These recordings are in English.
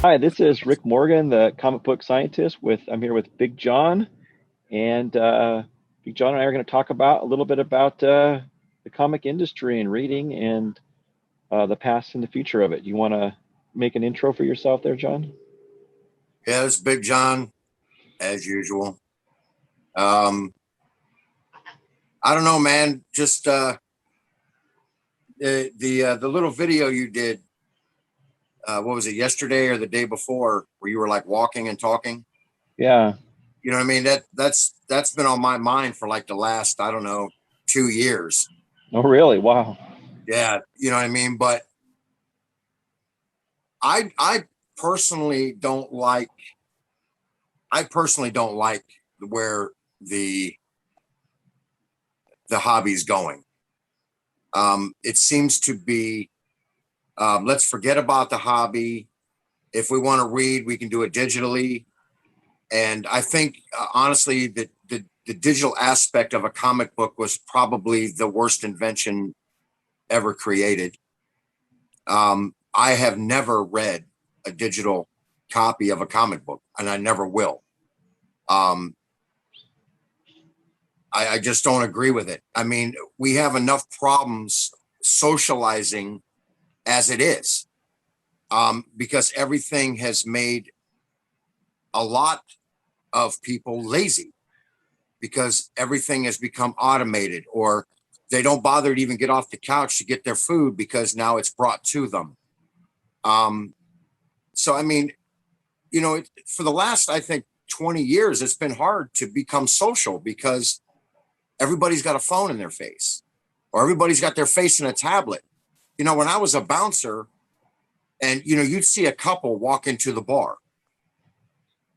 Hi, this is Rick Morgan, the comic book scientist. I'm here with Big John, and Big John and I are going to talk about a little bit about the comic industry and reading and the past and the future of it. You want to make an intro for yourself there, John? Yeah, it's Big John as usual. Um, I don't know, man. Just the little video you did. What was it, yesterday or the day before, where you were like walking and talking? Yeah. You know what I mean? That's been on my mind for like the last, I don't know, 2 years. Oh, really? Wow. Yeah, you know what I mean. But I personally don't like. I personally don't like where the the hobby's going. It seems to be let's forget about the hobby. If we want to read, we can do it digitally. And I think, honestly, that the digital aspect of a comic book was probably the worst invention ever created. I have never read a digital copy of a comic book, and I never will. Um, I just don't agree with it. I mean, we have enough problems socializing as it is, because everything has made a lot of people lazy because everything has become automated, or they don't bother to even get off the couch to get their food because now it's brought to them. Um, so, I mean, for the last, I think, 20 years, it's been hard to become social because everybody's got a phone in their face or everybody's got their face in a tablet. When I was a bouncer and, you'd see a couple walk into the bar.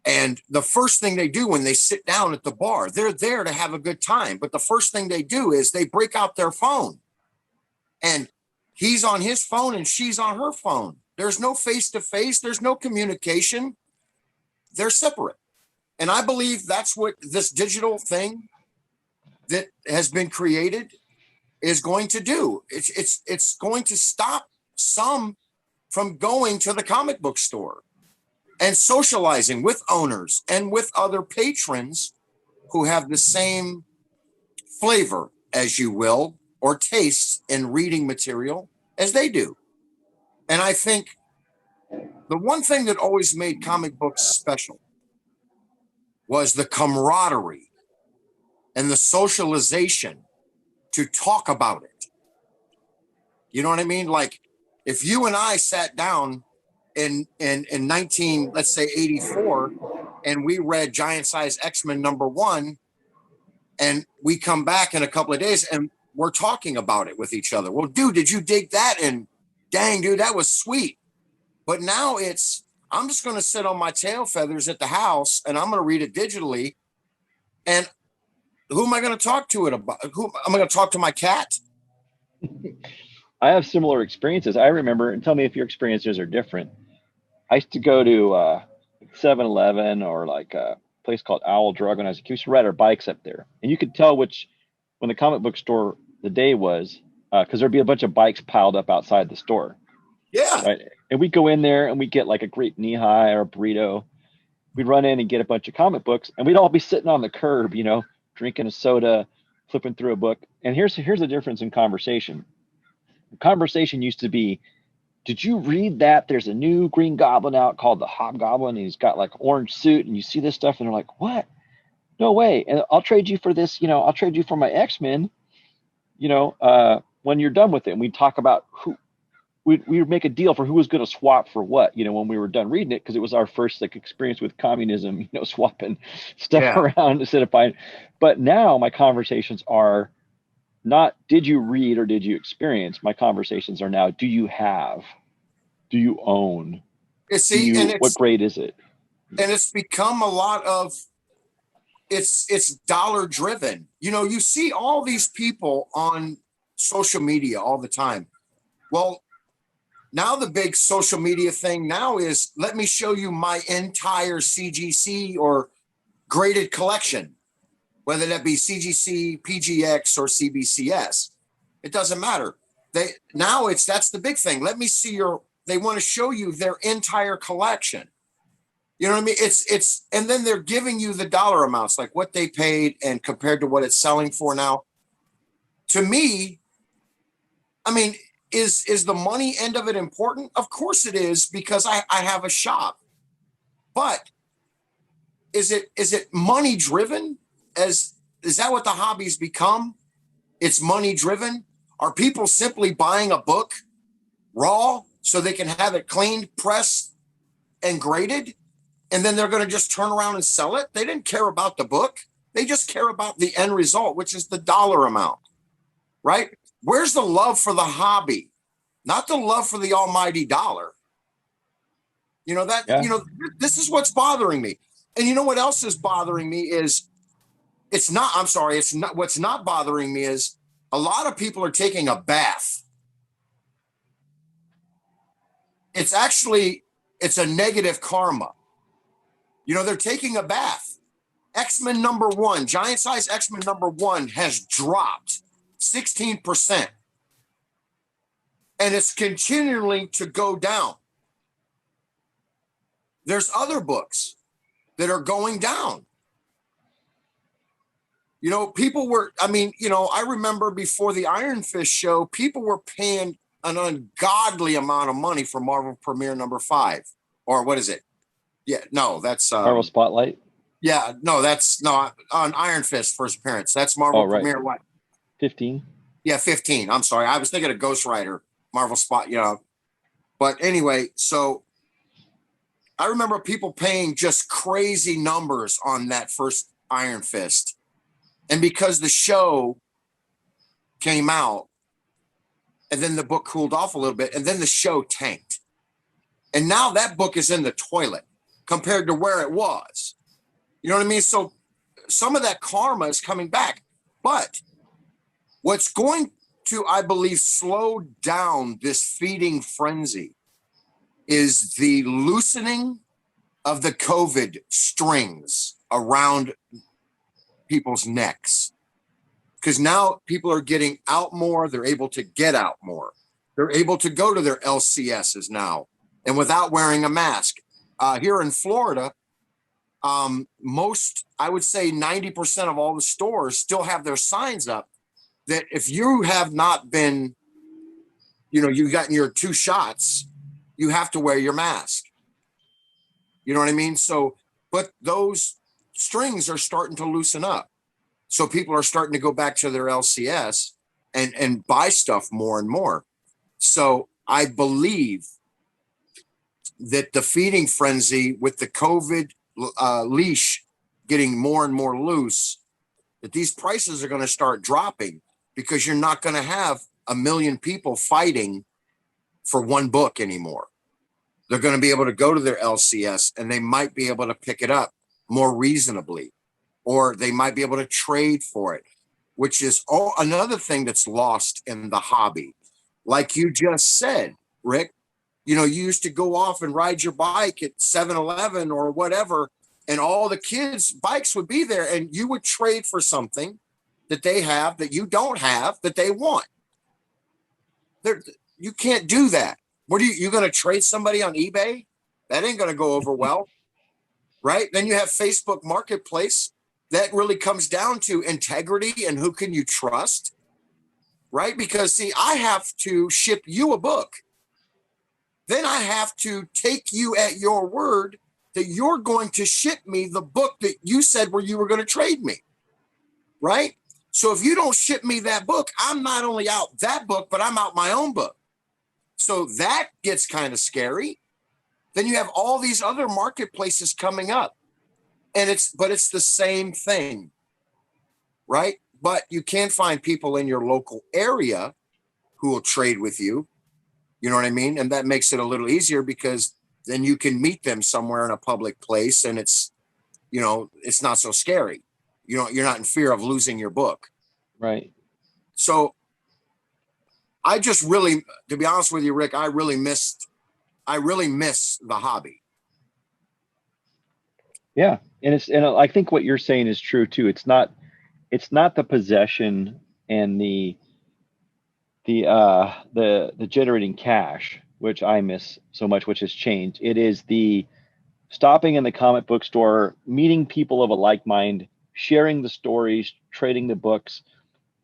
And the first thing they do when they sit down at the bar, they're there to have a good time. But the first thing they do is they break out their phone. And he's on his phone and she's on her phone. There's no face to face, there's no communication. They're separate. And I believe that's what this digital thing that has been created is going to do. It's going to stop some from going to the comic book store and socializing with owners and with other patrons who have the same flavor, as you will, or taste in reading material as they do. And I think the one thing that always made comic books special was the camaraderie and the socialization to talk about it. You know what I mean? Like if you and I sat down in 19, let's say 84, and we read Giant Size X-Men #1, and we come back in a couple of days and we're talking about it with each other. Well, dude, did you dig that? And dang, dude, that was sweet. But now I'm just going to sit on my tail feathers at the house and I'm going to read it digitally. And who am I going to talk to it about? Who am I going to talk to? My cat? I have similar experiences. I remember, and tell me if your experiences are different. I used to go to 7-Eleven or like a place called Owl Drug when I was a kid. We used to ride our bikes up there, and you could tell when the comic book store the day was, because there'd be a bunch of bikes piled up outside the store, Yeah. right? And we'd go in there and we'd get like a grape knee high or a burrito. We'd run in and get a bunch of comic books, and we'd all be sitting on the curb, drinking a soda, flipping through a book. And here's the difference in conversation. The conversation used to be, did you read that there's a new Green Goblin out called the Hobgoblin, and he's got like orange suit, and you see this stuff, and they're like, what? No way. And I'll trade you for this, I'll trade you for my X-Men, when you're done with it. And we talk about we would make a deal for who was going to swap for what, when we were done reading it, because it was our first like experience with communism, swapping stuff Yeah. around instead of buying. But now my conversations are not did you read or did you experience? My conversations are now, do you have? Do you own? You Do see, you what grade is it? and it's become a lot of it's dollar driven. You see all these people on social media all the time. Well, now the big social media thing now is, let me show you my entire CGC or graded collection, whether that be CGC, PGX, or CBCS. It doesn't matter. That's the big thing. Let me see your they want to show you their entire collection. You know what I mean? And then they're giving you the dollar amounts, like what they paid and compared to what it's selling for now. To me, I mean, is the money end of it important? Of course it is, because I have a shop. But is it money driven? Is that what the hobby's become? It's money driven. Are people simply buying a book raw so they can have it cleaned, pressed, and graded, and then they're going to just turn around and sell it? They didn't care about the book. They just care about the end result, which is the dollar amount, right? Where's the love for the hobby? Not the love for the almighty dollar. This is what's bothering me. And you know what else is bothering me is it's not what's not bothering me is a lot of people are taking a bath. It's a negative karma. They're taking a bath. X-Men #1, giant size X-Men #1 has dropped 16%. And it's continuing to go down. There's other books that are going down. I remember before the Iron Fist show, people were paying an ungodly amount of money for Marvel Premiere #5. Or what is it? Yeah, no, that's Marvel Spotlight. Yeah, no, that's on Iron Fist first appearance. That's Marvel Premiere what? 15. Yeah, 15. I'm sorry. I was thinking of Ghost Rider, Marvel Spot, But anyway, so I remember people paying just crazy numbers on that first Iron Fist. And because the show came out, and then the book cooled off a little bit, and then the show tanked. And now that book is in the toilet compared to where it was. You know what I mean? So some of that karma is coming back. But what's going to, I believe, slow down this feeding frenzy is the loosening of the COVID strings around people's necks. Because now people are getting out more. They're able to get out more. They're able to go to their LCSs now and without wearing a mask. Here in Florida, I would say 90% of all the stores still have their signs up that if you have not been, you've gotten your 2 shots, you have to wear your mask. You know what I mean? So, but those strings are starting to loosen up. So people are starting to go back to their LCS and buy stuff more and more. So I believe that the feeding frenzy with the COVID leash getting more and more loose, that these prices are going to start dropping because you're not going to have 1 million people fighting for one book anymore. They're going to be able to go to their LCS and they might be able to pick it up more reasonably, or they might be able to trade for it, which is another thing that's lost in the hobby. Like you just said, Rick, you used to go off and ride your bike at 7-Eleven or whatever, and all the kids' bikes would be there, and you would trade for something that they have that you don't have that they want. You can't do that. What are you going to trade somebody on eBay? That ain't going to go over well, right? Then you have Facebook Marketplace. That really comes down to integrity and who can you trust, right? Because see, I have to ship you a book. Then I have to take you at your word that you're going to ship me the book that you said where you were going to trade me, right? So if you don't ship me that book, I'm not only out that book, but I'm out my own book. So that gets kind of scary. Then you have all these other marketplaces coming up. And it's the same thing, right? But you can find people in your local area who will trade with you. You know what I mean? And that makes it a little easier because then you can meet them somewhere in a public place and it's not so scary. You're not in fear of losing your book. Right. So I just really, to be honest with you, Rick, I really miss the hobby. Yeah. And I think what you're saying is true too. It's not the possession and the generating cash. which I miss so much, which has changed. It is the stopping in the comic book store, meeting people of a like mind, sharing the stories, trading the books,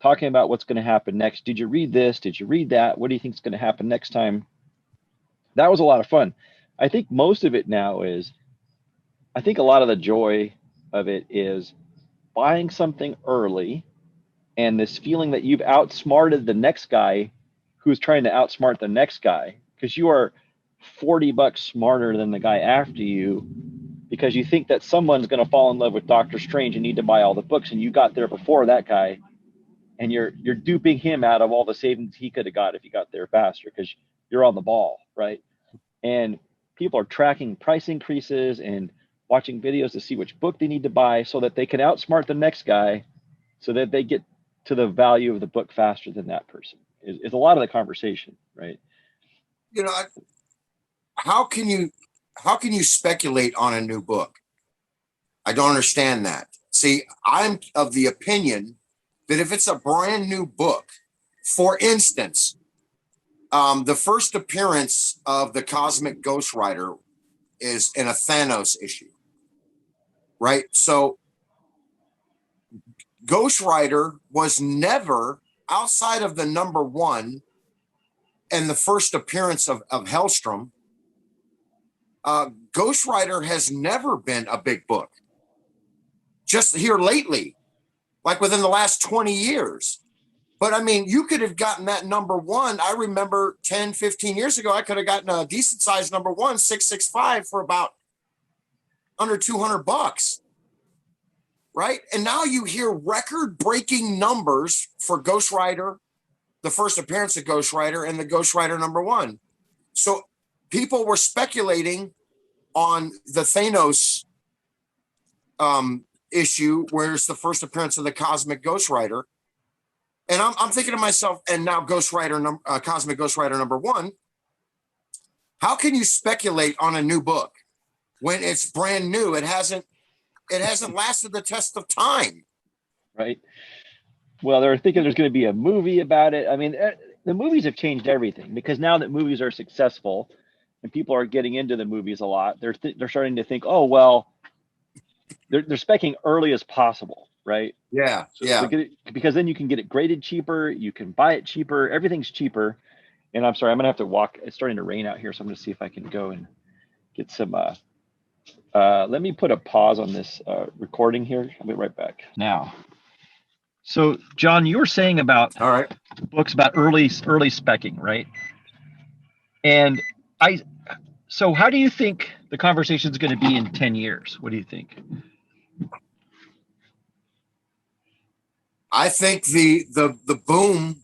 talking about what's going to happen next. Did you read this? Did you read that? What do you think is going to happen next time? That was a lot of fun. I think most of it now is, I think a lot of the joy of it is buying something early and this feeling that you've outsmarted the next guy who's trying to outsmart the next guy because you are $40 smarter than the guy after you because you think that someone's going to fall in love with Doctor Strange and need to buy all the books and you got there before that guy and you're duping him out of all the savings he could have got if he got there faster because you're on the ball, right? And people are tracking price increases and watching videos to see which book they need to buy so that they can outsmart the next guy so that they get to the value of the book faster than that person is a lot of the conversation, right? You know, how can you speculate on a new book? I don't understand that. See, I'm of the opinion that if it's a brand new book, for instance, the first appearance of the Cosmic Ghost Rider is in a Thanos issue, right? So Ghost Rider was never outside of the number one and the first appearance of Hellstrom. Ghost Rider has never been a big book. Just here lately, like within the last 20 years. But I mean, you could have gotten that number one. I remember 10, 15 years ago, I could have gotten a decent sized number one, 665 for about under $200. Right. And now you hear record breaking numbers for Ghost Rider, the first appearance of Ghost Rider and the Ghost Rider number one. So people were speculating on the Thanos issue, where it's the first appearance of the Cosmic Ghost Rider. And I'm thinking to myself, and now Cosmic Ghost Rider number one, how can you speculate on a new book when it's brand new? It hasn't lasted the test of time. Right. Well, they're thinking there's going to be a movie about it. I mean, the movies have changed everything because now that movies are successful and people are getting into the movies a lot, they're starting to think, oh, well, they're specking early as possible, right? Yeah, so yeah. Because then you can get it graded cheaper, you can buy it cheaper, everything's cheaper. And I'm sorry, I'm gonna have to walk. It's starting to rain out here, so I'm gonna see if I can go and get some. Let me put a pause on this recording here. I'll be right back now. So, John, you were saying about all right books about early specking, right? And so how do you think the conversation is going to be in 10 years? What do you think? I think the boom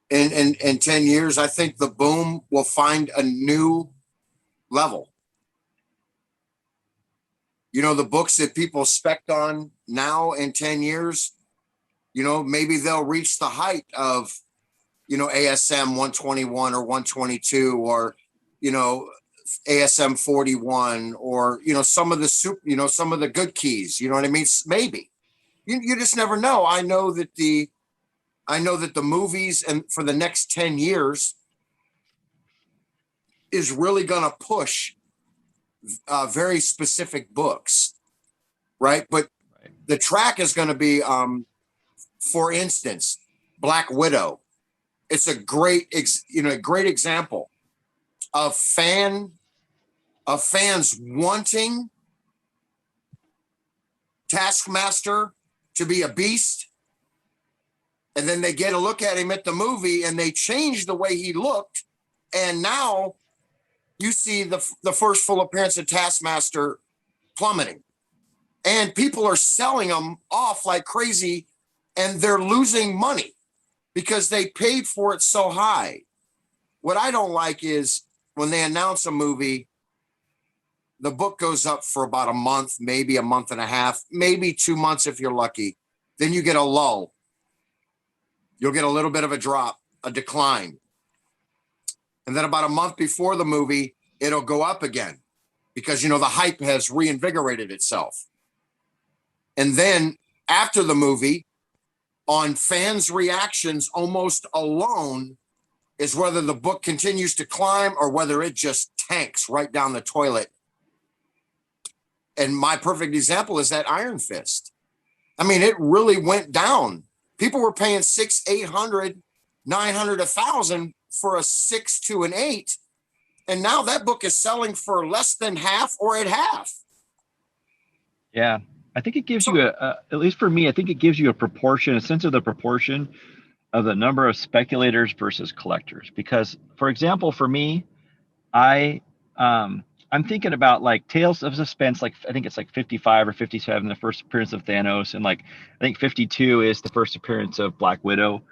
in 10 years, I think the boom will find a new level. You know, the books that people spec on now in 10 years, you know, maybe they'll reach the height of, you know, ASM 121 or 122 or, you know, ASM 41 or, you know, some of the good keys, you know what I mean? Maybe. You just never know. I know that the movies and for the next 10 years is really going to push very specific books, right? But the track is going to be, for instance, Black Widow. It's a great example of fans wanting Taskmaster to be a beast, and then they get a look at him at the movie and they change the way he looked, and now you see the first full appearance of Taskmaster plummeting, and people are selling them off like crazy, and they're losing money because they paid for it so high. What I don't like is when they announce a movie, the book goes up for about a month, maybe a month and a half, maybe 2 months if you're lucky. Then you get a lull. You'll get a little bit of a drop, a decline. And then about a month before the movie, it'll go up again because, you know, the hype has reinvigorated itself. And then after the movie, on fans' reactions almost alone, is whether the book continues to climb or whether it just tanks right down the toilet. And my perfect example is that Iron Fist. I mean, it really went down. People were paying 600, 800, 900, 1,000 for a 6 to an 8. And now that book is selling for less than half or at half. Yeah. I think it gives you at least for me, I think it gives you a sense of the proportion of the number of speculators versus collectors. Because, for example, for me, I I'm thinking about like Tales of Suspense, like I think it's like 55 or 57, the first appearance of Thanos, and like I think 52 is the first appearance of Black Widow.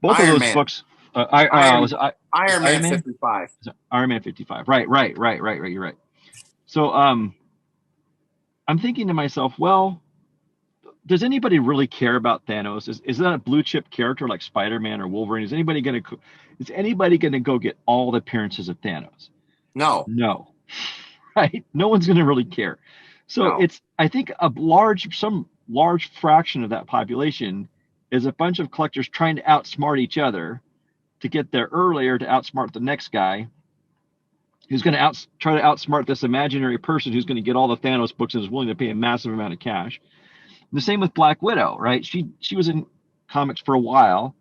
Both of Iron those Man. books, was Iron Man 55. Iron Man 55. Right. You're right. So I'm thinking to myself, well, does anybody really care about Thanos? Is that a blue chip character like Spider-Man or Wolverine? Is anybody gonna go get all the appearances of Thanos? No. No. Right? No one's gonna really care. So No. I think some large fraction of that population is a bunch of collectors trying to outsmart each other to get there earlier to outsmart the next guy who's going to try to outsmart this imaginary person who's going to get all the Thanos books and is willing to pay a massive amount of cash. The same with Black Widow, right? She was in comics for a while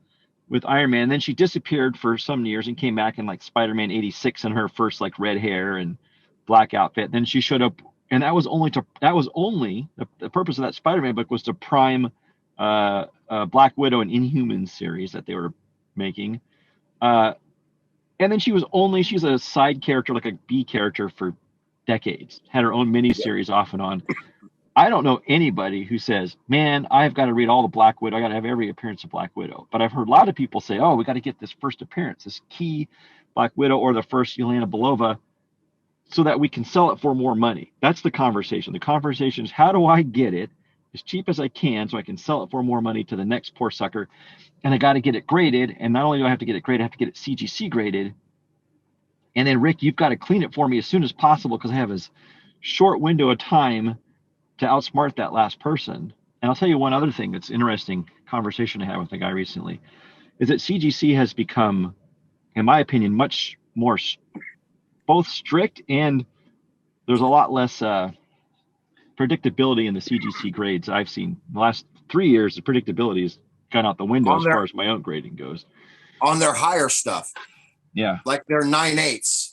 with Iron Man, then she disappeared for some years and came back in like Spider-Man 86 in her first like red hair and black outfit. Then she showed up, and that was only the purpose of that Spider-Man book was to prime Black Widow and Inhumans series that they were making. And then she's a side character, like a B character for decades, had her own miniseries off and on. I don't know anybody who says, man, I've got to read all the Black Widow. I got to have every appearance of Black Widow. But I've heard a lot of people say, oh, we got to get this first appearance, this key Black Widow or the first Yelena Belova so that we can sell it for more money. That's the conversation. The conversation is, how do I get it as cheap as I can so I can sell it for more money to the next poor sucker? And I got to get it graded. And not only do I have to get it graded, I have to get it CGC graded. And then, Rick, you've got to clean it for me as soon as possible because I have this short window of time to outsmart that last person. And I'll tell you one other thing that's interesting conversation I had with a guy recently is that CGC has become, in my opinion, much more both strict and there's a lot less predictability in the CGC grades I've seen. In the last 3 years, the predictability has gone out the window as far as my own grading goes. On their higher stuff. Yeah. Like their 9/8.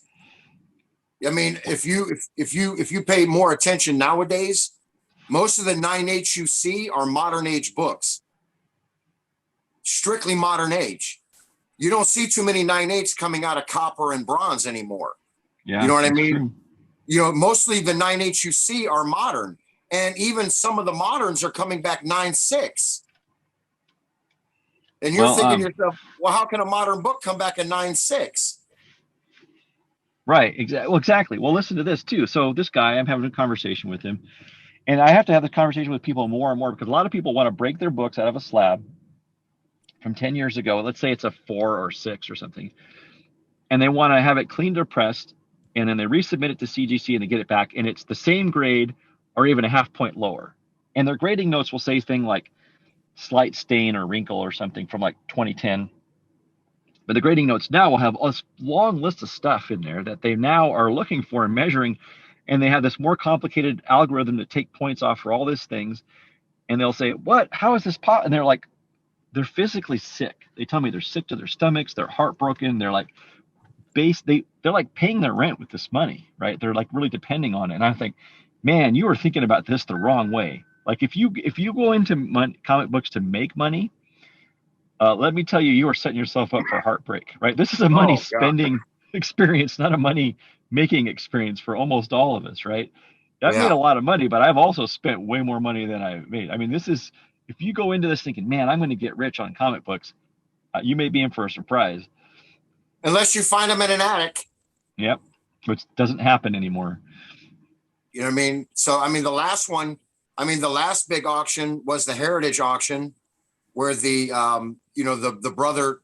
I mean, if you pay more attention nowadays, most of the 9/8 you see are modern age books. Strictly modern age. You don't see too many 9/8 coming out of copper and bronze anymore. Yeah. You know what I mean? True. You know, mostly the 9/8 you see are modern. And even some of the moderns are coming back 9/6. And you're thinking to yourself, well, how can a modern book come back at 9/6? Right. Exactly. Well, listen to this too. So this guy, I'm having a conversation with him, and I have to have this conversation with people more and more because a lot of people want to break their books out of a slab from 10 years ago. Let's say it's a 4 or 6 or something, and they want to have it cleaned or pressed, and then they resubmit it to CGC and they get it back, and it's the same grade or even a half point lower. And their grading notes will say things like slight stain or wrinkle or something from like 2010. But the grading notes now will have a long list of stuff in there that they now are looking for and measuring. And they have this more complicated algorithm to take points off for all these things. And they'll say, what? How is this pot? And they're like, they're physically sick. They tell me they're sick to their stomachs. They're heartbroken. They're like they're like paying their rent with this money, right? They're like really depending on it. And I think, man, you are thinking about this the wrong way. Like if you go into comic books to make money, let me tell you, you are setting yourself up for heartbreak, right? This is a money spending experience, not a money making experience for almost all of us, right? I've made a lot of money, but I've also spent way more money than I've made. I mean, if you go into this thinking, man, I'm going to get rich on comic books, you may be in for a surprise. Unless you find them in an attic. Yep, which doesn't happen anymore. You know what I mean? So, I mean, the last big auction was the Heritage auction where the brother,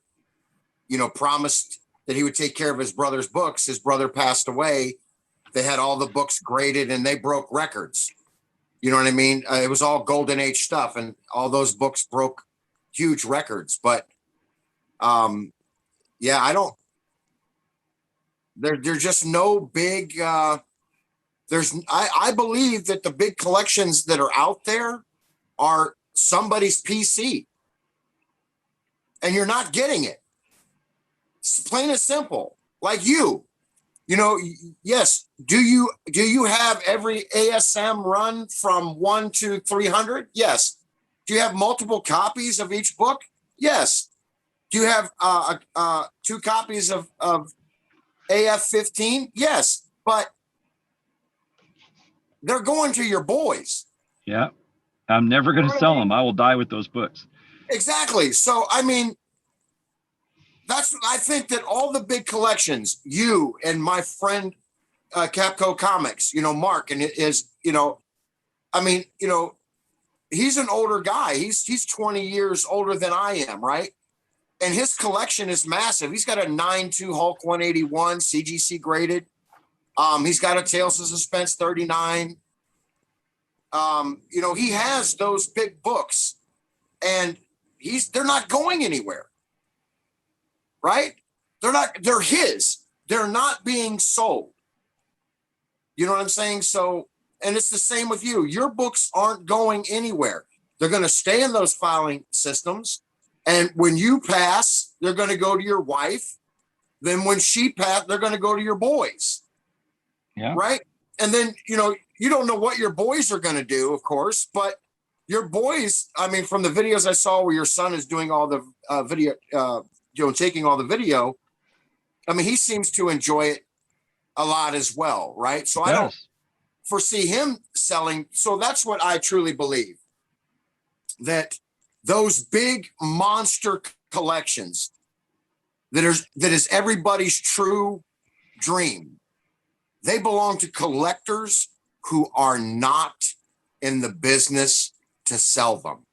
promised that he would take care of his brother's books. His brother passed away. They had all the books graded and they broke records. You know what I mean? It was all golden age stuff and all those books broke huge records. But I don't There's just no big. I believe that the big collections that are out there are somebody's PC, and you're not getting it. It's plain and simple. Like you know, yes. Do you have every ASM run from 1 to 300? Yes. Do you have multiple copies of each book? Yes. Do you have 2 copies of AF-15? Yes. But they're going to your boys. Yeah. I'm never going to sell them. I will die with those books. Exactly. So, I mean, I think that all the big collections, you and my friend Capco Comics, you know, Mark, and it is, you know, I mean, you know, he's an older guy. He's 20 years older than I am, right? And his collection is massive. He's got a 9.2 Hulk 181 CGC graded. He's got a Tales of Suspense 39. You know, he has those big books, and they're not going anywhere. Right? They're his. They're not being sold. You know what I'm saying? So, and it's the same with you. Your books aren't going anywhere. They're going to stay in those filing systems. And when you pass, they're going to go to your wife. Then when she passed, they're going to go to your boys. Yeah. Right? And then, you know, you don't know what your boys are going to do, of course, but your boys, I mean, from the videos I saw where your son is doing all the video, you know, taking all the video, I mean, he seems to enjoy it a lot as well, right? So I don't foresee him selling. So that's what I truly believe, that those big monster collections that is everybody's true dream, they belong to collectors who are not in the business to sell them.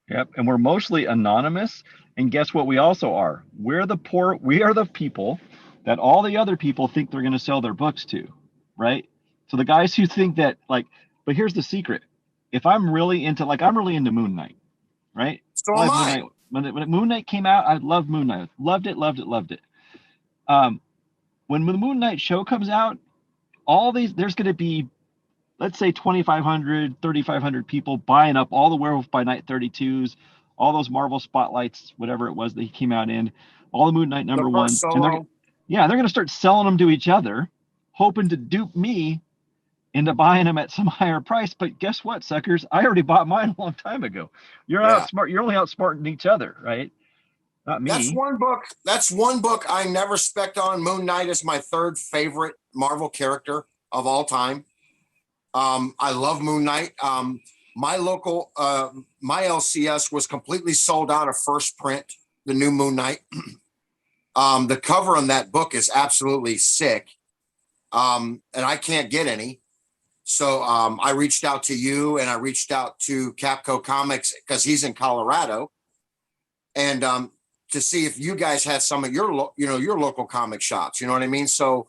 Yep. And we're mostly anonymous. And guess what we also are? We're the poor. We are the people that all the other people think they're going to sell their books to, right? So the guys who think that, like, but here's the secret. If I'm really into, like, I'm really into Moon Knight, right? So am I. When Moon Knight came out, I loved Moon Knight. Loved it. When the Moon Knight show comes out, there's going to be, let's say 2,500, 3,500 people buying up all the Werewolf by Night 32s, all those Marvel Spotlights, whatever it was that he came out in, all the Moon Knight number ones. And they're going to start selling them to each other, hoping to dupe me into buying them at some higher price. But guess what, suckers? I already bought mine a long time ago. You're only outsmarting each other, right? Not me. That's one book I never spec'd on. Moon Knight is my 3rd favorite Marvel character of all time. I love Moon Knight. My local, my LCS was completely sold out of first print, the new Moon Knight. The cover on that book is absolutely sick. And I can't get any. So I reached out to you, and I reached out to Capco Comics because he's in Colorado, and to see if you guys had some of your local comic shops. You know what I mean? So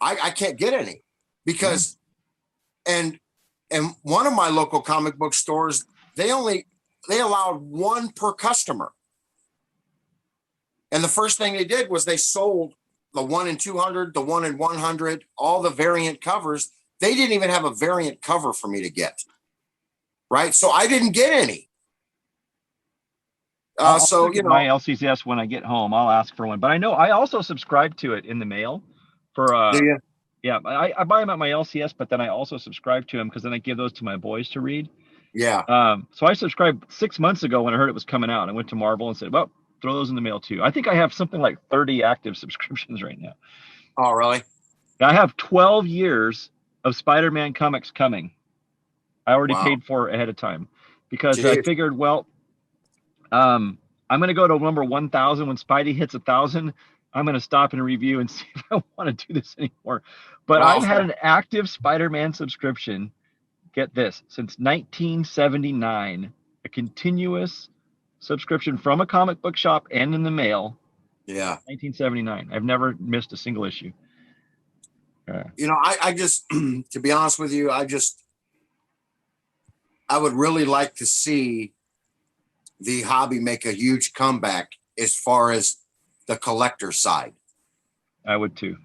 I can't get any because, and one of my local comic book stores, they allowed 1 per customer. And the first thing they did was they sold the 1 in 200, the 1 in 100, all the variant covers. They didn't even have a variant cover for me to get. Right. So I didn't get any. So, you know, my LCS, when I get home, I'll ask for one, but I know I also subscribe to it in the mail for, do you? Yeah, I buy them at my LCS, but then I also subscribe to them because then I give those to my boys to read. Yeah. So I subscribed 6 months ago when I heard it was coming out. I went to Marvel and said, well, throw those in the mail too. I think I have something like 30 active subscriptions right now. Oh, really? I have 12 years of Spider-Man comics coming. I already paid for it ahead of time because I figured, well, I'm going to go to number 1,000 when Spidey hits 1,000. I'm going to stop and review and see if I want to do this anymore. But I've had an active Spider-Man subscription, get this, since 1979, a continuous subscription from a comic book shop and in the mail. Yeah. 1979. I've never missed a single issue. You know, I just, to be honest with you, I would really like to see the hobby make a huge comeback as far as the collector side. I would too.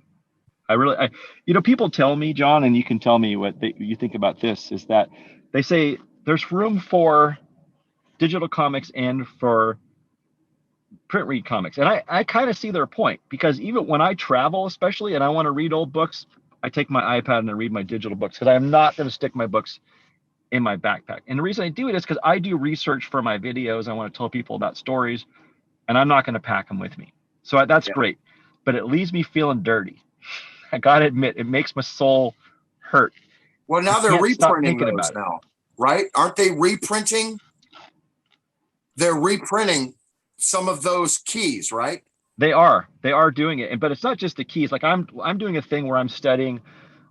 People tell me, John, and you can tell me what you think about this, is that they say there's room for digital comics and for print read comics. And I kind of see their point, because even when I travel, especially, and I want to read old books, I take my iPad and I read my digital books, because I'm not going to stick my books in my backpack. And the reason I do it is because I do research for my videos. I want to tell people about stories, and I'm not going to pack them with me. So that's Yeah. great. But it leaves me feeling dirty. I got to admit, it makes my soul hurt. Well, now I they're can't stop reprinting thinking those about it. now, right? Aren't they reprinting? They're reprinting some of those keys, right? They are doing it. But it's not just the keys. Like I'm doing a thing where I'm studying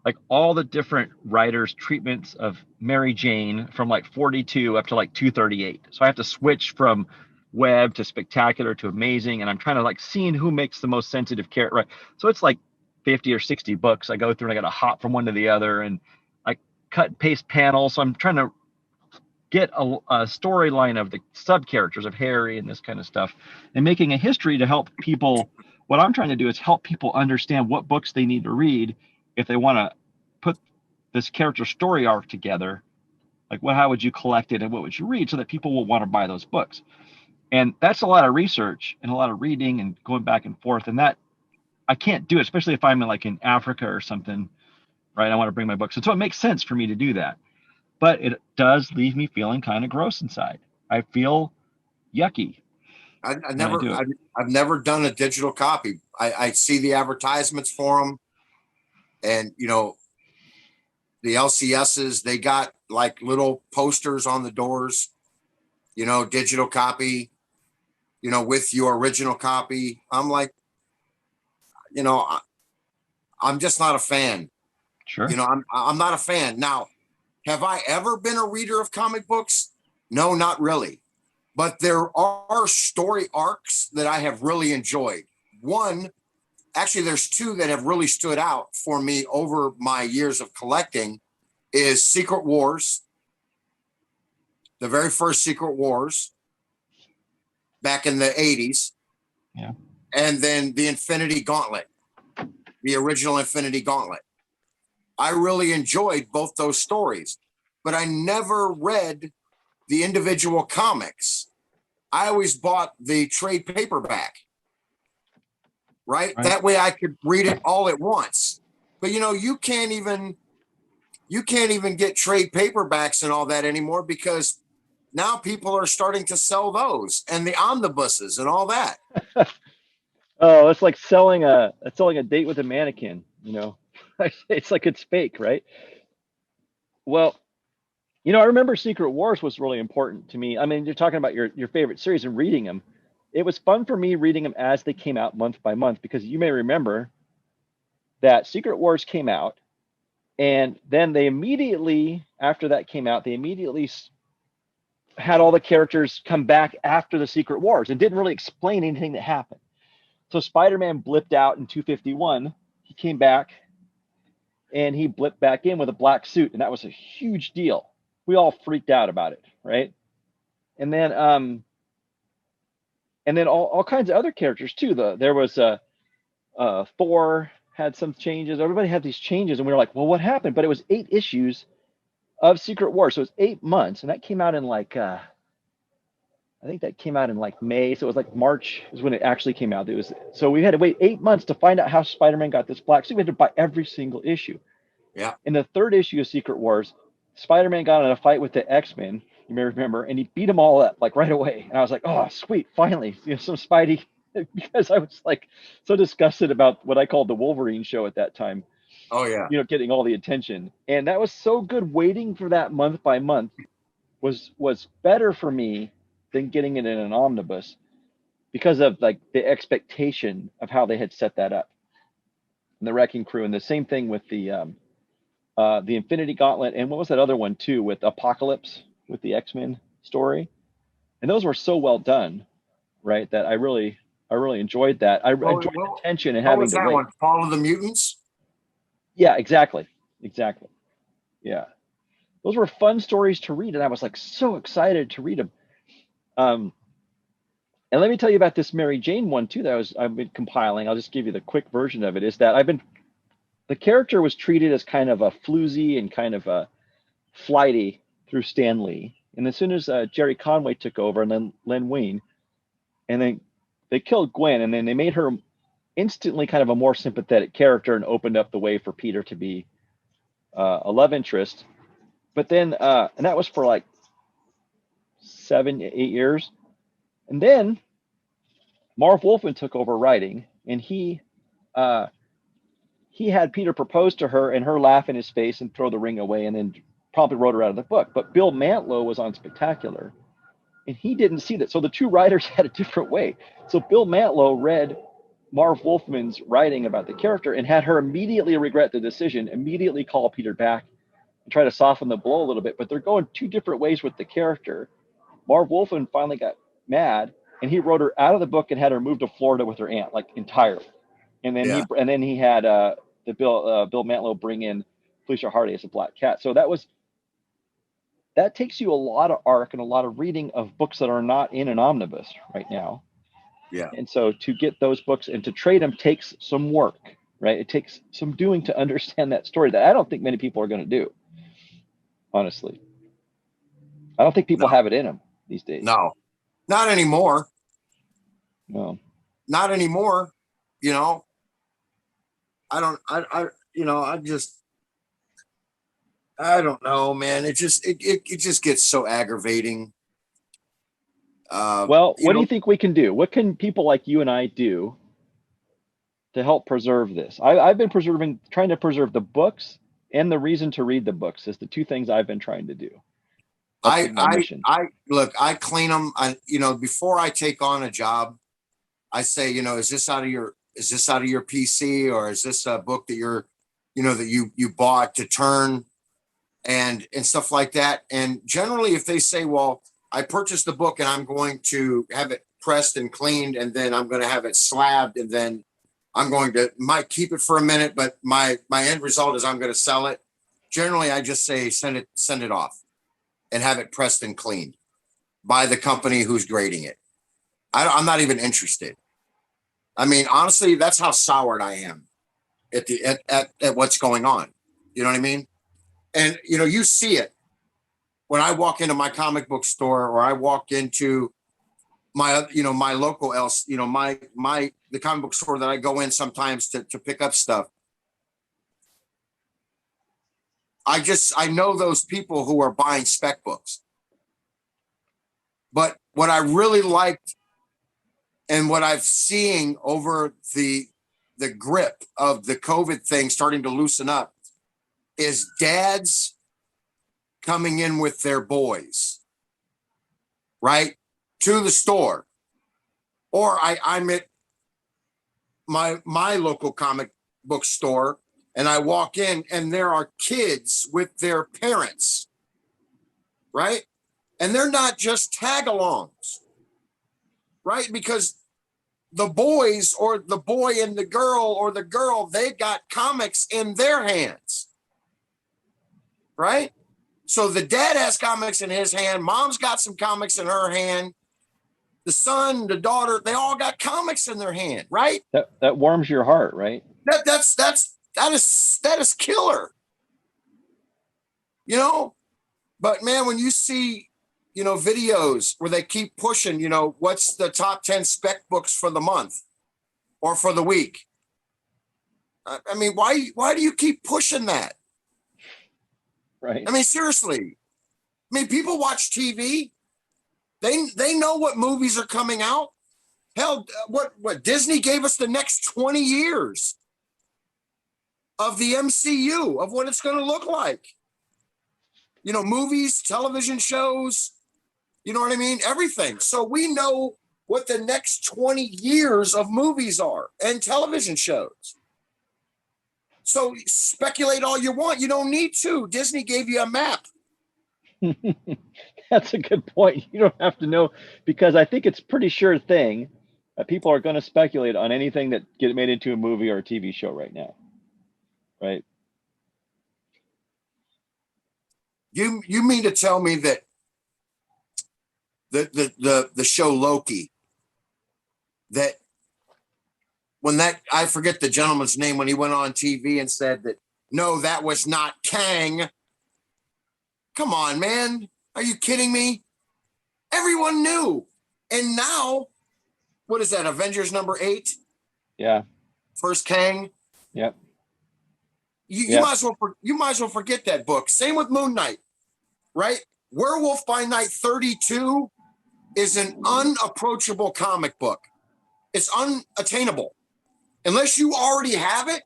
like all the different writers' treatments of Mary Jane from like 42 up to like 238. So I have to switch from web to spectacular to amazing, and I'm trying to like seeing who makes the most sensitive character. Right. So it's like 50 or 60 books I go through, and I got to hop from one to the other, and I cut and paste panels. So I'm trying to get a storyline of the sub characters of Harry and this kind of stuff, and making a history to help people. What I'm trying to do is help people understand what books they need to read if they want to put this character story arc together. Like, how would you collect it and what would you read, so that people will want to buy those books? And that's a lot of research and a lot of reading and going back and forth. And that I can't do it, especially if I'm in Africa or something, right? I want to bring my books. And so it makes sense for me to do that. But it does leave me feeling kind of gross inside. I feel yucky when I do it. I've never done a digital copy. I see the advertisements for them, and the LCSs, they got like little posters on the doors, digital copy, with your original copy. I'm like, I'm just not a fan. Sure. I'm not a fan. Now, have I ever been a reader of comic books? No, not really. But there are story arcs that I have really enjoyed. Actually, there's two that have really stood out for me over my years of collecting is Secret Wars, the very first Secret Wars back in the 80s. Yeah. And then the Infinity Gauntlet, the original Infinity Gauntlet. I really enjoyed both those stories, but I never read the individual comics. I always bought the trade paperback, right? That way I could read it all at once. But you can't even get trade paperbacks and all that anymore, because now people are starting to sell those and the omnibuses and all that. Oh, it's like selling a date with a mannequin, It's like it's fake, right? Well, I remember Secret Wars was really important to me. I mean, you're talking about your favorite series and reading them. It was fun for me reading them as they came out month by month, because you may remember that Secret Wars came out, and then they immediately, after that came out, they immediately had all the characters come back after the Secret Wars and didn't really explain anything that happened. So Spider-Man blipped out in 251. He came back and he blipped back in with a black suit, and that was a huge deal. We all freaked out about it, right? And then all kinds of other characters too. There was Thor had some changes. Everybody had these changes, and we were like, well, what happened? But it was 8 issues of Secret Wars, so it was 8 months, and that came out in I think that came out in May, so it was March is when it actually came out. So we had to wait 8 months to find out how Spider-Man got this black suit. We had to buy every single issue. Yeah. In the 3rd issue of Secret Wars, Spider-Man got in a fight with the X-Men, you may remember, and he beat them all up right away. And I was like, oh, sweet, finally, some Spidey, because I was so disgusted about what I called the Wolverine show at that time. Oh yeah. Getting all the attention, and that was so good. Waiting for that month by month was better for me than getting it in an omnibus, because of the expectation of how they had set that up. And the Wrecking Crew, and the same thing with the Infinity Gauntlet, and what was that other one too, with Apocalypse, with the X-Men story. And those were so well done, right, that I really enjoyed that. I enjoyed the tension and having to wait. One? Fall of the Mutants? Yeah, exactly. Yeah. Those were fun stories to read, and I was so excited to read them. And let me tell you about this Mary Jane one too that I've been compiling. I'll just give you the quick version of it. Is that I've been the character was treated as kind of a floozy and kind of a flighty through Stan Lee. And as soon as Jerry Conway took over and then Len Wein, and then they killed Gwen, and then they made her instantly kind of a more sympathetic character and opened up the way for Peter to be a love interest. But then, and that was for like 7, 8 years. And then Marv Wolfman took over writing, and he had Peter propose to her and her laugh in his face and throw the ring away, and then promptly wrote her out of the book. But Bill Mantlo was on Spectacular, and he didn't see that. So the two writers had a different way. So Bill Mantlo read Marv Wolfman's writing about the character and had her immediately regret the decision, immediately call Peter back and try to soften the blow a little bit. But they're going two different ways with the character. Marv Wolfman finally got mad, and he wrote her out of the book and had her move to Florida with her aunt, like entirely. And then he had Bill Mantlo bring in Felicia Hardy as a Black Cat. So that takes you a lot of arc and a lot of reading of books that are not in an omnibus right now. Yeah. And so to get those books and to trade them takes some work, right? It takes some doing to understand that story that I don't think many people are going to do. Honestly, I don't think people have it in them these days. No, not anymore. No, not anymore. I don't know, man. It just gets so aggravating. Well, what do you think we can do? What can people like you and I do to help preserve this? I've been trying to preserve the books and the reason to read the books is the two things I've been trying to do. I clean them. Before I take on a job, I say, is this out of your PC, or is this a book that you bought to turn and stuff like that? And generally, if they say, well, I purchased the book and I'm going to have it pressed and cleaned, and then I'm going to have it slabbed, and then I'm going to might keep it for a minute, but my end result is I'm going to sell it. Generally, I just say send it off and have it pressed and cleaned by the company who's grading it. I'm not even interested. I mean, honestly, that's how soured I am at what's going on. You know what I mean? And you see it when I walk into my comic book store, or I walk into my local the comic book store that I go in sometimes to pick up stuff. I know those people who are buying spec books. But what I really liked and what I've seen over the grip of the COVID thing starting to loosen up is dads coming in with their boys, right, to the store. Or I'm at my local comic book store, and I walk in and there are kids with their parents, right? And they're not just tag-alongs, right? Because the boys, or the boy and the girl, or the girl, they got comics in their hands, right? So the dad has comics in his hand. Mom's got some comics in her hand. The son, the daughter, they all got comics in their hand, right? That warms your heart, right? That is killer. But man, when you see, videos where they keep pushing, what's the top 10 spec books for the month or for the week? I mean, why do you keep pushing that? Right. I mean, seriously. I mean, people watch TV. They know what movies are coming out. Hell, what Disney gave us the next 20 years of the MCU, of what it's going to look like. Movies, television shows, you know what I mean? Everything. So we know what the next 20 years of movies are and television shows. So speculate all you want. You don't need to. Disney gave you a map. That's a good point. You don't have to know, because I think it's a pretty sure thing that people are going to speculate on anything that get made into a movie or a TV show right now. Right. You mean to tell me that the show Loki, that when that, I forget the gentleman's name, when he went on TV and said that, no, that was not Kang. Come on, man. Are you kidding me? Everyone knew. And now, what is that? Avengers #8? Yeah. First Kang. Yep. You Yep. might as well forget that book. Same with Moon Knight, right? Werewolf by Night 32 is an unapproachable comic book. It's unattainable. Unless you already have it,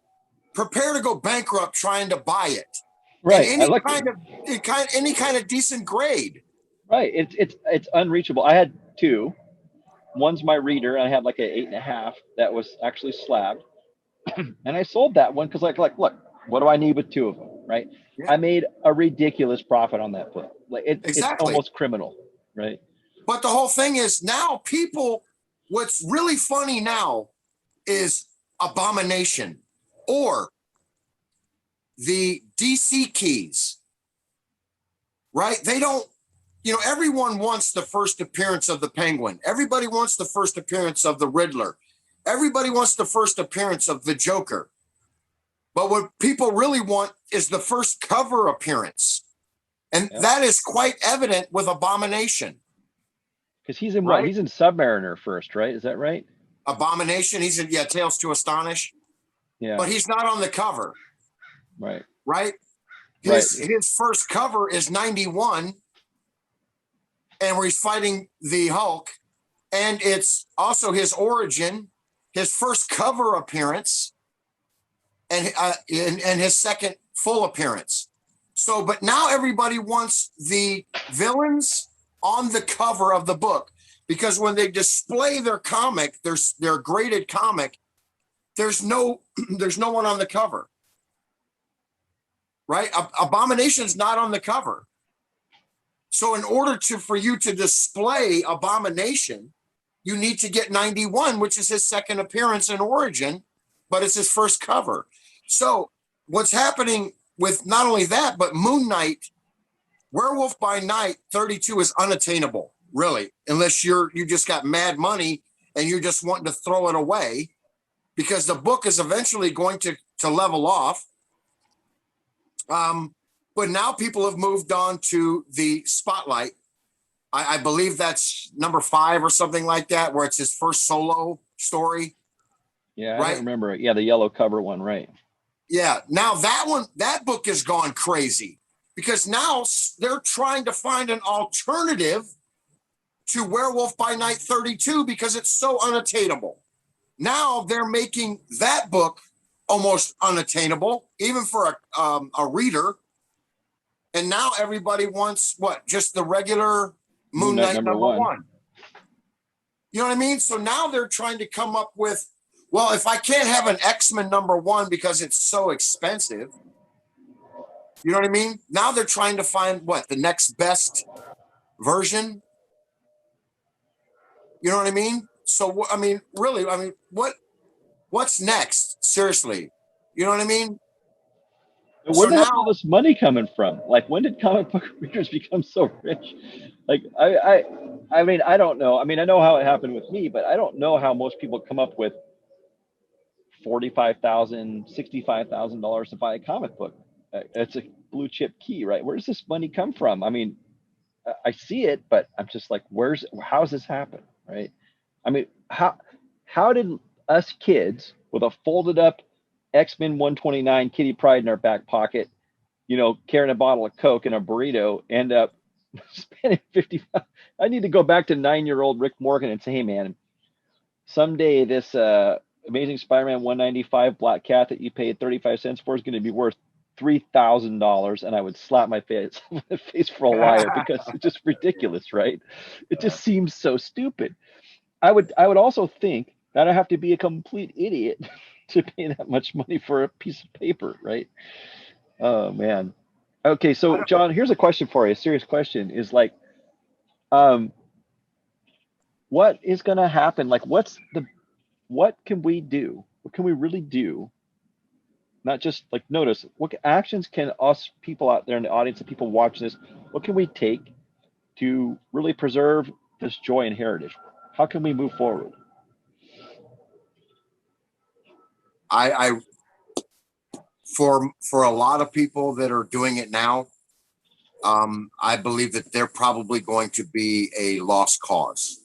prepare to go bankrupt trying to buy it. Right. In any kind of decent grade. Right. It's unreachable. I had two. One's my reader. I had like an 8.5 that was actually slabbed, and I sold that one because look, what do I need with two of them, right? Yeah. I made a ridiculous profit on that book. Like it's Exactly. almost criminal, right? But the whole thing is now what's really funny now is Abomination or the DC keys, right? They don't, everyone wants the first appearance of the Penguin. Everybody wants the first appearance of the Riddler. Everybody wants the first appearance of the Joker. But what people really want is the first cover appearance. And that is quite evident with Abomination. Because he's in what? He's in Submariner first, right? Is that right? Abomination, he's in, Tales to Astonish. Yeah. But he's not on the cover. Right. Right? His first cover is 91, and where he's fighting the Hulk. And it's also his origin, his first cover appearance, and his second full appearance. So, but now everybody wants the villains on the cover of the book, because when they display their comic, their graded comic, there's no one on the cover. Right? Abomination's not on the cover. So in order for you to display Abomination, you need to get 91, which is his second appearance in origin, but it's his first cover. So what's happening with not only that, but Moon Knight, Werewolf by Night 32 is unattainable, really, unless you just got mad money and you're just wanting to throw it away, because the book is eventually going to level off. But now people have moved on to the Spotlight. I believe that's #5 or something like that, where it's his first solo story. Yeah, I don't remember it. Yeah, the yellow cover one, right? Yeah. Now that book has gone crazy, because now they're trying to find an alternative to Werewolf by Night 32 because it's so unattainable. Now they're making that book almost unattainable, even for a reader. And now everybody wants just the regular Moon Knight #1. You know what I mean? So now they're trying to come up with, well, if I can't have an X-Men #1 because it's so expensive, you know what I mean? Now they're trying to find the next best version. You know what I mean? So, I mean, really, what's next? Seriously. You know what I mean? Where did all this money coming from? Like, when did comic book readers become so rich? Like, I mean, I don't know. I mean, I know how it happened with me, but I don't know how most people come up with $45,000, $65,000 to buy a comic book. It's a blue chip key, right? Where does this money come from? I mean, I see it, but I'm just like, how's this happen, right? I mean, how did us kids with a folded up X-Men 129 Kitty Pryde in our back pocket, carrying a bottle of Coke and a burrito, end up spending 50? I need to go back to 9-year-old Rick Morgan and say, hey man, someday this Amazing Spider-Man 195 Black Cat that you paid 35 cents for is going to be worth $3,000, and I would slap my face for a liar, because it's just ridiculous, right? It just seems so stupid. I would also think that I have to be a complete idiot to pay that much money for a piece of paper, right? Oh man. Okay, so John, here's a question for you. A serious question is like, what is going to happen? Like, what can we do? What can we really do? Not just like, notice, what actions can us people out there in the audience and people watching this, what can we take to really preserve this joy and heritage? How can we move forward? I for a lot of people that are doing it now, I believe that they're probably going to be a lost cause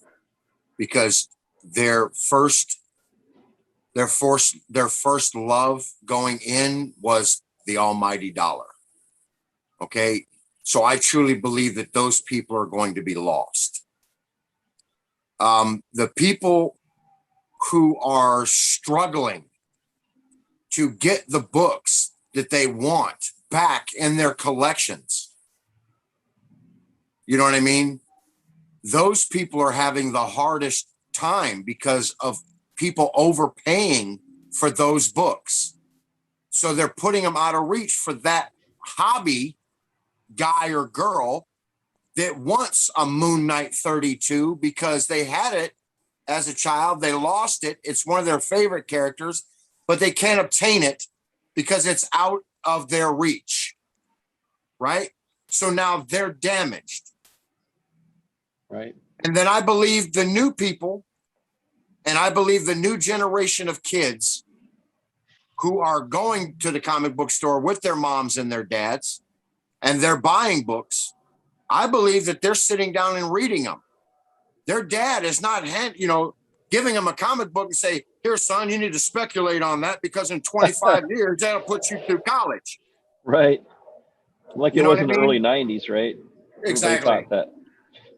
because their first love going in was the almighty dollar. Okay. So I truly believe that those people are going to be lost. The people who are struggling to get the books that they want back in their collections, you know what I mean? Those people are having the hardest time because of people overpaying for those books. So they're putting them out of reach for that hobby guy or girl that wants a Moon Knight 32 because they had it as a child, they lost it. It's one of their favorite characters, but they can't obtain it because it's out of their reach, right? So now they're damaged. Right. And then I believe the new people, and I believe the new generation of kids who are going to the comic book store with their moms and their dads, and they're buying books. I believe that they're sitting down and reading them. Their dad is not, giving them a comic book and say, "Here, son, you need to speculate on that because in 25 years, that'll put you through college." Right. Like You it know was what I in the mean? early 90s, right? Exactly. Everybody thought that.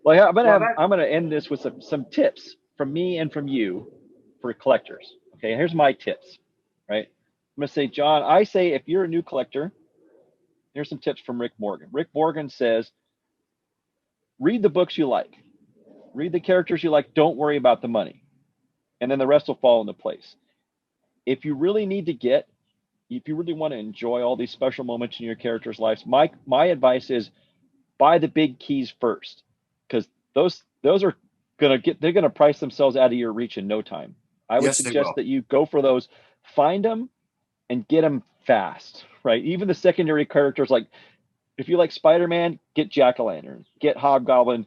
Well, Well, I'm gonna end this with some tips from me and from you for collectors. Okay, here's my tips. Right. I'm gonna say, John, I say if you're a new collector, here's some tips from Rick Morgan. Rick Morgan says, read the books you like, read the characters you like. Don't worry about the money, and then the rest will fall into place. If you really need to if you really want to enjoy all these special moments in your characters' lives, my advice is buy the big keys first, because those are they're gonna price themselves out of your reach in no time. I would yes, they suggest will. that you go for those, find them, and get them fast. Right, even the secondary characters, like if you like Spider-Man, get Jack-o'-lantern, get Hobgoblin.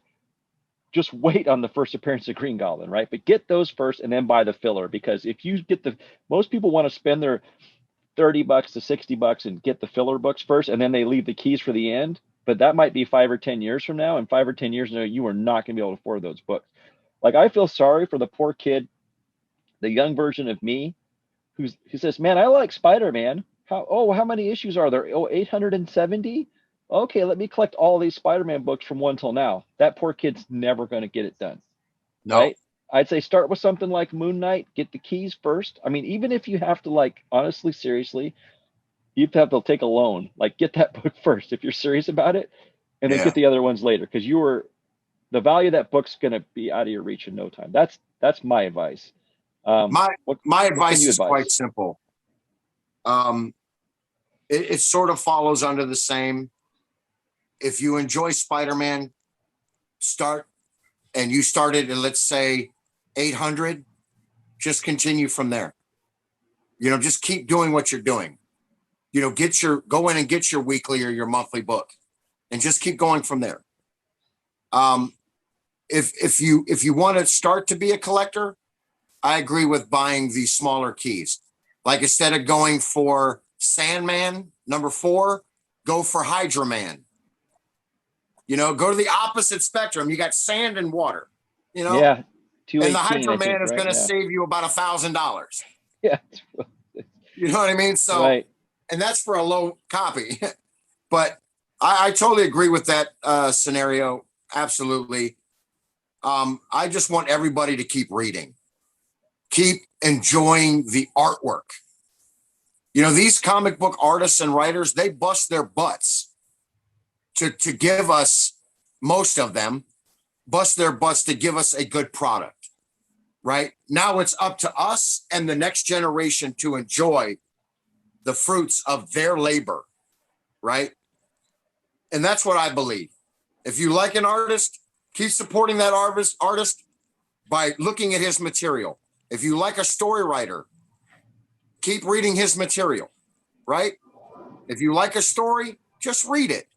Just wait on the first appearance of Green Goblin, right? But get those first and then buy the filler, because if you get most people want to spend their $30 to $60 and get the filler books first, and then they leave the keys for the end. But that might be 5 or 10 years from now, and 5 or 10 years from now, you are not going to be able to afford those books. Like, I feel sorry for the poor kid, the young version of me, who says, "Man, I like Spider-Man. How many issues are there? Oh, 870. Okay, let me collect all these Spider-Man books from one till now." That poor kid's never going to get it done, No. right? I'd say start with something like Moon Knight, get the keys first. I mean, even if you have to, like, honestly, seriously, you have to take a loan, like, get that book first if you're serious about it, and then Yeah. get the other ones later, because the value of that book's going to be out of your reach in no time. That's my advice. My What my what can advice you is quite advise? simple. Um, it sort of follows under the same. If you enjoy Spider-Man, start and you started at, let's say, 800, just continue from there. Just keep doing what you're doing. Go in and get your weekly or your monthly book and just keep going from there. Um, if you want to start to be a collector, I agree with buying the smaller keys. Like, instead of going for Sandman #4, go for Hydra Man. Go to the opposite spectrum. You got sand and water, Yeah, and the 218, Hydra I Man think, is right? going to Yeah. save you about $1,000. Yeah. You know what I mean? So, Right. and that's for a low copy. But I totally agree with that scenario. Absolutely. I just want everybody to keep reading, keep enjoying the artwork. These comic book artists and writers, they bust their butts to give us, most of them bust their butts to give us a good product. Right now, it's up to us and the next generation to enjoy the fruits of their labor. Right. And that's what I believe. If you like an artist, keep supporting that artist by looking at his material. If you like a story writer, keep reading his material, right? If you like a story, just read it.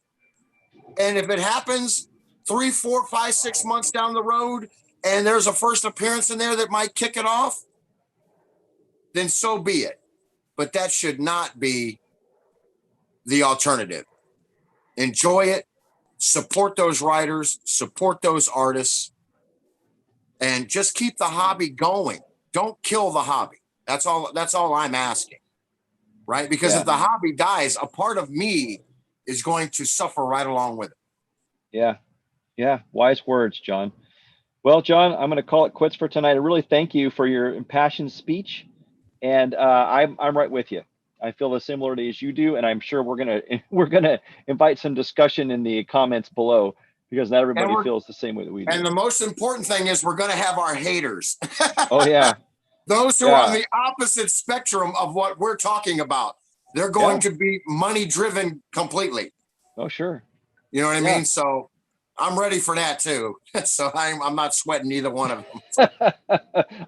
And if it happens 3, 4, 5, 6 months down the road, and there's a first appearance in there that might kick it off, then so be it. but that should not be the alternative. Enjoy it, support those writers, support those artists, and just keep the hobby going. Don't kill the hobby. That's all I'm asking. Right? Because if the hobby dies, a part of me is going to suffer right along with it. Yeah. Yeah. Wise words, John. Well, John, I'm going to call it quits for tonight. I really thank you for your impassioned speech. And I'm right with you. I feel the similarity as you do, and I'm sure we're gonna invite some discussion in the comments below, because not everybody feels the same way that we do. And the most important thing is we're going to have our haters. Oh yeah, those who are on the opposite spectrum of what we're talking about. They're going to be money driven completely. Oh sure. You know what I mean? So I'm ready for that too. So I'm not sweating either one of them.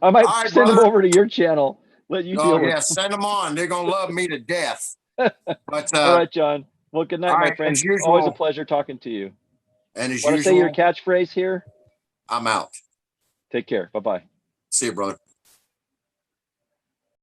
I might send them over to your channel. Let you deal with them. Send them on. They're gonna love me to death. But all right, John. Well, good night, my friend. Always a pleasure talking to you. And as Want usual, to say your catchphrase here? I'm out. Take care. Bye-bye. See you, brother.